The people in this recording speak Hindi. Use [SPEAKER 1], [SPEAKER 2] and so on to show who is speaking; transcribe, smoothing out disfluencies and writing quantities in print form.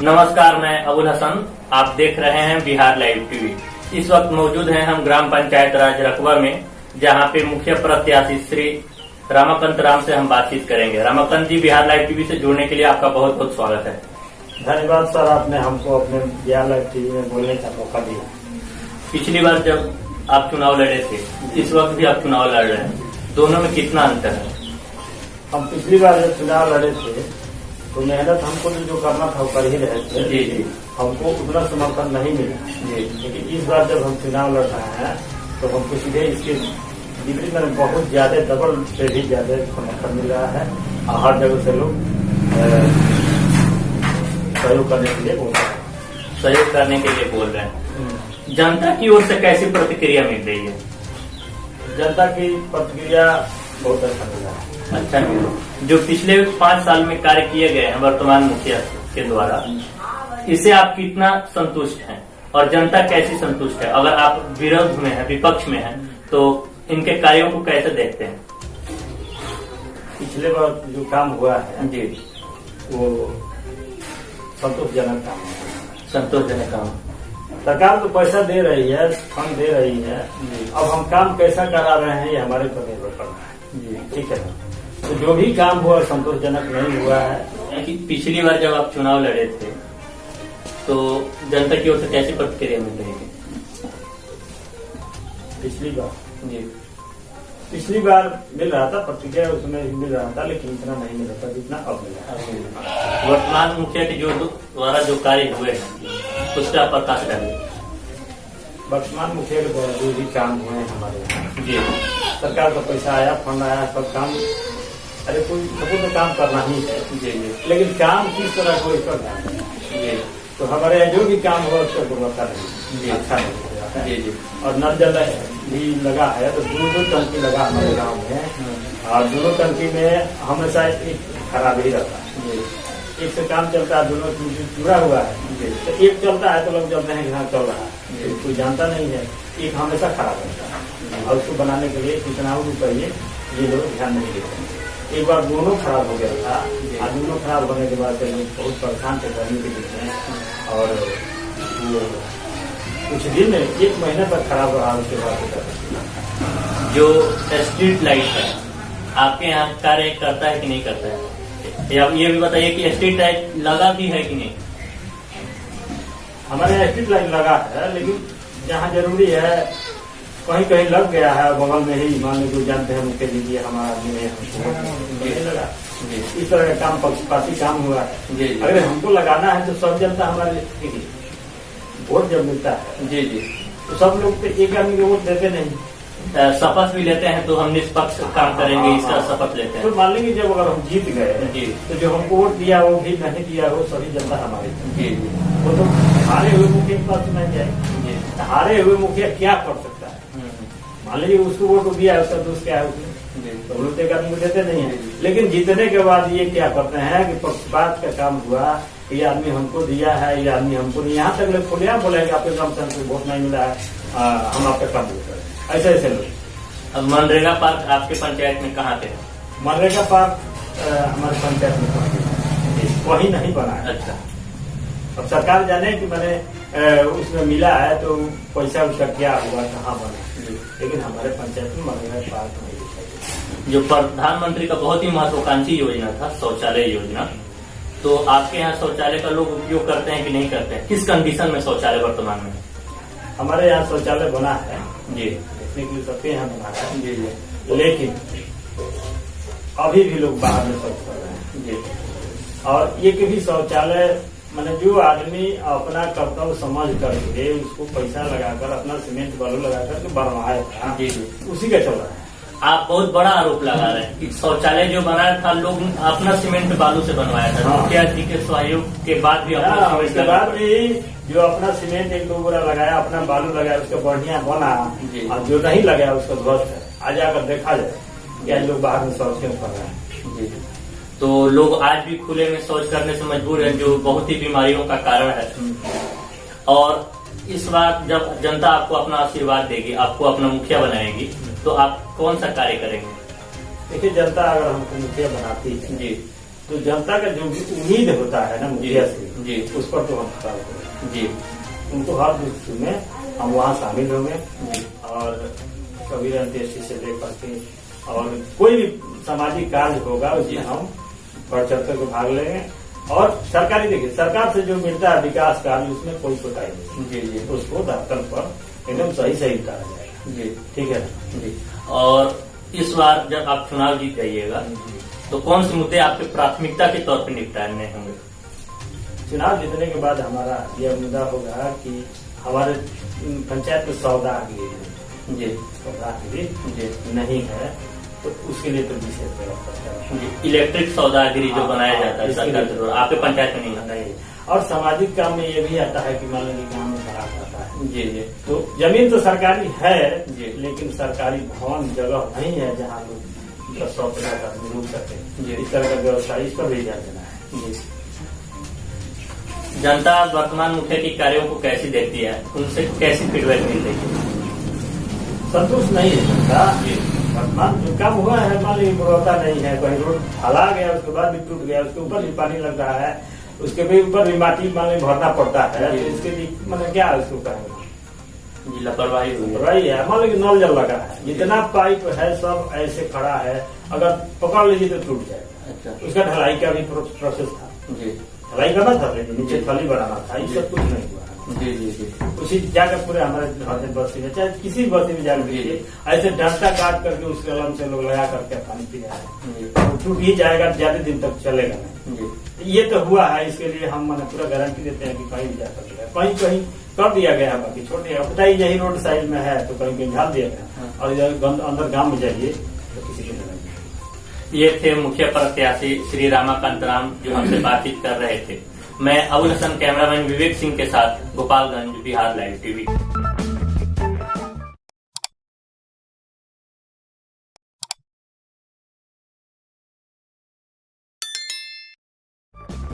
[SPEAKER 1] नमस्कार, मैं अबुल हसन। आप देख रहे हैं बिहार लाइव टीवी। इस वक्त मौजूद हैं हम ग्राम पंचायत राज रकबा में, जहां पे मुखिया प्रत्याशी श्री रमाकांत राम से हम बातचीत करेंगे। रमाकांत जी, बिहार लाइव टीवी से जुड़ने के लिए आपका बहुत बहुत स्वागत है।
[SPEAKER 2] धन्यवाद सर, आपने हमको अपने बिहार लाइव टीवी में बोलने का मौका दिया।
[SPEAKER 1] पिछली बार जब आप चुनाव लड़े थे, इस वक्त भी आप चुनाव लड़ रहे हैं, दोनों में कितना अंतर है?
[SPEAKER 2] हम पिछली बार जब चुनाव लड़े थे तो मेहनत हमको जो करना था वो कर ही रहे थे।
[SPEAKER 1] जी जी।
[SPEAKER 2] हमको उतना समर्थन नहीं मिला
[SPEAKER 1] जी।
[SPEAKER 2] लेकिन इस बार जब हम चुनाव लड़ रहे हैं तो हमको सीधे इसके विपरीत में बहुत ज्यादा, डबल से भी ज्यादा समर्थन मिल रहा है और हर जगह से लोग सहयोग करने के लिए बोल रहे हैं।
[SPEAKER 1] सहयोग करने के लिए बोल रहे हैं। जनता की ओर से कैसी प्रतिक्रिया मिल रही है?
[SPEAKER 2] जनता की प्रतिक्रिया बहुत अच्छा मिल रहा है।
[SPEAKER 1] अच्छा, जो पिछले 5 साल में कार्य किए गए हैं वर्तमान मुखिया के द्वारा, इससे आप कितना संतुष्ट हैं और जनता कैसी संतुष्ट है? अगर आप विरोध में हैं, विपक्ष में हैं, तो इनके कार्यों को कैसे देखते हैं?
[SPEAKER 2] पिछले बार जो काम हुआ है
[SPEAKER 1] जी,
[SPEAKER 2] वो संतोषजनक काम है।
[SPEAKER 1] संतोषजनक काम।
[SPEAKER 2] सरकार तो पैसा दे रही है, फंड दे रही है, अब हम काम कैसा करा रहे हैं ये हमारे पर निर्भर कर रहा है।
[SPEAKER 1] जी,
[SPEAKER 2] ठीक है ना। तो जो भी काम हुआ संतोषजनक नहीं हुआ है।
[SPEAKER 1] कि पिछली बार जब आप चुनाव लड़े थे तो जनता की ओर से कैसी प्रतिक्रिया मिल रही थी?
[SPEAKER 2] पिछली बार मिल रहा था प्रतिक्रिया, उसमें मिल रहा था, लेकिन इतना नहीं मिल रहा था जितना अब मिल रहा है।
[SPEAKER 1] वर्तमान मुखिया के जो द्वारा जो कार्य हुए हैं उस पर आप प्रकाश डालिए।
[SPEAKER 2] वर्तमान मुखिया के द्वारा जो भी काम हुए हैं हमारे यहाँ,
[SPEAKER 1] जी,
[SPEAKER 2] सरकार का पैसा आया, फंड आया, सब काम, अरे कोई सबको तो काम करना ही है।
[SPEAKER 1] जी जी।
[SPEAKER 2] लेकिन काम किस तरह कोई कर रहा है,
[SPEAKER 1] जी,
[SPEAKER 2] तो हमारे यहाँ जो भी काम हुआ उसका गुणवत्ता
[SPEAKER 1] जी।
[SPEAKER 2] नहीं, अच्छा नहीं हो रहा है।
[SPEAKER 1] जी जी।
[SPEAKER 2] और नल जल भी लगा है तो दो टंकी लगा हमारे गाँव में, और दोनों टंकी में हमेशा एक खराब ही रहता है। एक से काम चलता है, दोनों जुड़ा हुआ है। तो एक चलता है तो लोग जलते हैं कि हाँ चल रहा है, कोई जानता नहीं है। एक हमेशा खराब रहता है और उसको बनाने के लिए कितना रुपये ये लोग ध्यान नहीं देते हैं। एक बार दोनों खराब हो गया था और दोनों खराब होने के बाद लोग बहुत परेशान थे गर्मी के दिन में, और वो कुछ दिन 1 महीने तक खराब रहा। उसके बाद
[SPEAKER 1] जो स्ट्रीट लाइट है आपके यहाँ कार्य करता है कि नहीं करता है? या ये भी बताइए कि स्ट्रीट लाइट लगा भी है कि नहीं?
[SPEAKER 2] हमारे यहाँ स्ट्रीट लाइट लगा है, लेकिन जहाँ जरूरी है कहीं कहीं लग गया है, बगल में ही, मान लीजिए जानते हैं मुख्य जी हमारा आदमी है, हमको नहीं लगा। इस तरह का काम पक्षपाती काम हुआ है। अगर हमको लगाना है तो सब जनता हमारे वोट जब मिलता है,
[SPEAKER 1] जी जी,
[SPEAKER 2] तो सब लोग तो एक आदमी को वोट देते नहीं।
[SPEAKER 1] शपथ भी लेते हैं तो हम निष्पक्ष काम करेंगे, इसका शपथ लेते
[SPEAKER 2] तो
[SPEAKER 1] हैं।
[SPEAKER 2] मान लीजिए जब अगर हम जीत गए
[SPEAKER 1] जी,
[SPEAKER 2] तो जो हमको वोट दिया वो भी नहीं दिया, वो सभी जनता हमारी।
[SPEAKER 1] जी
[SPEAKER 2] वो तो हारे हुए मुखिया के पास नहीं जाए।
[SPEAKER 1] जी।
[SPEAKER 2] हारे हुए मुखिया क्या कर सकता है? मान लीजिए उसको वोट दिया है, उसका दोस्त क्या है उसमें, तो वो लोग एक आदमी को देते नहीं है। लेकिन जीतने के बाद ये क्या करते हैं कि पक्षपात का काम हुआ, ये आदमी हमको दिया है, ये आदमी हमको नहीं, यहाँ तक लोग खुले बोलेंगे आपके गाँव से हमको वोट नहीं मिला है, हम आपका काम करें। ऐसे ऐसे लोग।
[SPEAKER 1] अब मनरेगा पार्क आपके पंचायत में कहाँ पे है?
[SPEAKER 2] मनरेगा पार्क हमारे पंचायत में वही नहीं बना है।
[SPEAKER 1] अच्छा।
[SPEAKER 2] अब सरकार जाने कि मैंने उसमें मिला है तो पैसा उसका क्या हुआ, कहाँ बना, लेकिन हमारे पंचायत में मनरेगा पार्क नहीं है।
[SPEAKER 1] जो प्रधानमंत्री का बहुत ही महत्वाकांक्षी योजना था शौचालय योजना, तो आपके यहाँ शौचालय का लोग उपयोग करते हैं कि नहीं करते हैं? किस कंडीशन में शौचालय वर्तमान में?
[SPEAKER 2] हमारे यहाँ शौचालय बना है
[SPEAKER 1] जी,
[SPEAKER 2] देखने के लिए सबके यहाँ बना है।
[SPEAKER 1] जी जी।
[SPEAKER 2] लेकिन अभी भी लोग बाहर में शौच कर रहे हैं।
[SPEAKER 1] जी।
[SPEAKER 2] और ये भी शौचालय मैंने जो आदमी अपना कर्तव्य समझ करके उसको पैसा लगाकर अपना सीमेंट बालू लगाकर के बनवाया था,
[SPEAKER 1] जी,
[SPEAKER 2] उसी का चल रहा है।
[SPEAKER 1] आप बहुत बड़ा आरोप लगा रहे हैं कि शौचालय जो बनाया था लोग अपना सीमेंट बालू से बनवाया था। मुखिया जी के सहयोग के बाद भी
[SPEAKER 2] उसके बाद भी जो अपना सीमेंट 1-2 बोरा लगाया, अपना बालू लगाया, उसका बढ़िया बना, और जो नहीं लगाया उसका ध्वस्त है। आ जाकर देखा जाए क्या लोग बाहर में शौच क्यों कर रहे हैं।
[SPEAKER 1] जी। तो लोग आज भी खुले में शौच करने से मजबूर है, जो बहुत ही बीमारियों का कारण है। और इस बार जब जनता आपको अपना आशीर्वाद देगी, आपको अपना मुखिया बनाएगी, तो आप कौन सा कार्य करेंगे?
[SPEAKER 2] देखिए, जनता अगर हमको मुखिया बनाती है
[SPEAKER 1] जी,
[SPEAKER 2] तो जनता का जो भी उम्मीद होता है ना मुखिया से
[SPEAKER 1] जी
[SPEAKER 2] उस पर तो हम खड़ा होंगे
[SPEAKER 1] जी।
[SPEAKER 2] उनको हर दृष्टि में हम वहाँ शामिल होंगे और कबीर अंत्येष्टि से लेकर के और कोई भी सामाजिक कार्य होगा उसमें हम बढ़ चढ़ कर भाग लेंगे। और सरकारी देखिए सरकार से जो मिलता है विकास कार्य उसमें कोई कोताही नहीं
[SPEAKER 1] जी जी
[SPEAKER 2] उसको धरातल पर एकदम सही सही उतारा जाएगा
[SPEAKER 1] जी
[SPEAKER 2] ठीक है ना
[SPEAKER 1] जी। और इस बार जब आप चुनाव जीत जाइएगा तो कौन से मुद्दे आपके प्राथमिकता के तौर पर निपटाने होंगे?
[SPEAKER 2] चुनाव जीतने के बाद हमारा यह मुद्दा होगा कि हमारे पंचायत में सौदागिरी
[SPEAKER 1] जी
[SPEAKER 2] जी नहीं है तो उसके लिए तो विशेष व्यवस्था
[SPEAKER 1] जी। इलेक्ट्रिक सौदागिरी जो बनाया जाता है सरकार द्वारा आपके पंचायत में नहीं।
[SPEAKER 2] और सामाजिक काम में ये भी आता है कि मान लीजिए गाँव में खराब आता है
[SPEAKER 1] जी जी।
[SPEAKER 2] तो जमीन तो सरकारी है
[SPEAKER 1] जी
[SPEAKER 2] लेकिन सरकारी भवन जगह नहीं है जहाँ लोग 100-50 आदमी रुक सके
[SPEAKER 1] जी।
[SPEAKER 2] इस तरह का व्यवस्था इस पर भी ध्यान देना है
[SPEAKER 1] जी। जनता वर्तमान मुखिया के कार्यों को कैसी देखती है, उनसे कैसी फीडबैक मिल रही है?
[SPEAKER 2] संतुष्ट नहीं है जनता वर्तमान जो काम हुआ है मान लीजिए गुणवत्ता नहीं है कहीं रोड फैला गया उसके बाद भी टूट गया उसके ऊपर भी पानी लग रहा है उसके भी ऊपर भी माटी मान लीजिए भरना पड़ता है तो इसके लिए मैंने क्या उसको कहेंगे
[SPEAKER 1] जी लापरवाही हुई है।
[SPEAKER 2] रही है मान लीजिए नल जल लगा है जितना पाइप है सब ऐसे खड़ा है अगर पकड़ लीजिए तो टूट जाएगा।
[SPEAKER 1] अच्छा
[SPEAKER 2] उसका ढलाई का भी प्रोसेस था
[SPEAKER 1] जी
[SPEAKER 2] ढलाई करना था लेकिन नीचे थली बनाना था ये सब कुछ नहीं हुआ
[SPEAKER 1] जी जी जी
[SPEAKER 2] उसी जाकर पूरे हमारे बस्ती में चाहे किसी भी बस्ती में जाकर देखिए ऐसे डंटा काट करके उस कलम से लोग लगा करके पानी पी रहे हैं टूट ही जाएगा ज्यादा दिन तक चलेगा नहीं। ये तो हुआ है इसके लिए हम मैंने पूरा गारंटी देते हैं कि कहीं भी जा सकते हैं कहीं कहीं कर दिया गया है बाकी छोटे बताइए यही रोड साइड में है तो कहीं कहीं झाल दिया गया और इधर अंदर गाँव में जाइए तो किसी को नहीं।
[SPEAKER 1] ये थे मुखिया प्रत्याशी श्री रामाकांत राम जो हमसे बातचीत कर रहे थे। मैं अबुल हसन कैमरामैन विवेक सिंह के साथ गोपालगंज बिहार लाइव टीवी।